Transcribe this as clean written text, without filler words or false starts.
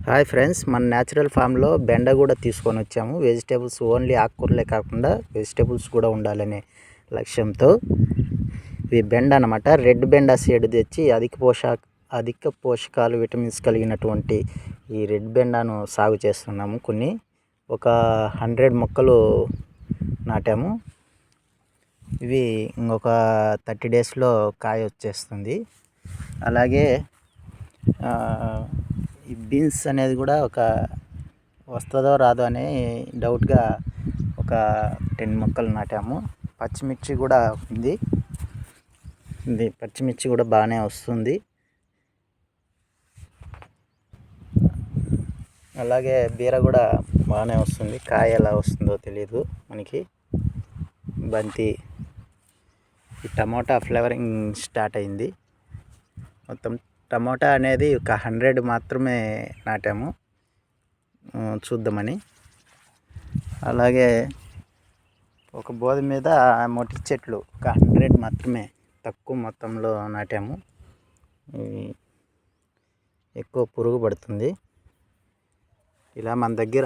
Hi friends, మన natural ఫామ్లో బెండ కూడా తీసుకొని వచ్చాము. వెజిటేబుల్స్ ఓన్లీ ఆకుకూరలే కాకుండా వెజిటేబుల్స్ కూడా ఉండాలనే లక్ష్యంతో ఇవి బెండ అన్నమాట. రెడ్ బెండ సీడ్ తెచ్చి అధిక పోషకాలు విటమిన్స్ కలిగినటువంటి ఈ రెడ్ బెండను సాగు చేస్తున్నాము. ఒక 100 మొక్కలు నాటాము. ఇవి ఇంకొక 30 డేస్లో కాయ వచ్చేస్తుంది. అలాగే ఈ బీన్స్ అనేది కూడా వస్తుందో రాదో అని డౌట్గా ఒక 10 మొక్కలు నాటాము. పచ్చిమిర్చి కూడా ఉంది. పచ్చిమిర్చి కూడా బాగానే వస్తుంది. అలాగే బీర కూడా బాగానే వస్తుంది. కాయ ఎలా వస్తుందో తెలియదు మనకి. బంతి, ఈ టమోటా ఫ్లేవరింగ్ స్టార్ట్ అయింది. మొత్తం టమోటా అనేది ఒక 100 మాత్రమే నాటాము చూద్దామని. అలాగే ఒక బోధ మీద మొట్టి చెట్లు ఒక 100 మాత్రమే తక్కువ మొత్తంలో నాటాము. ఎక్కువ పురుగు పడుతుంది. ఇలా మన దగ్గర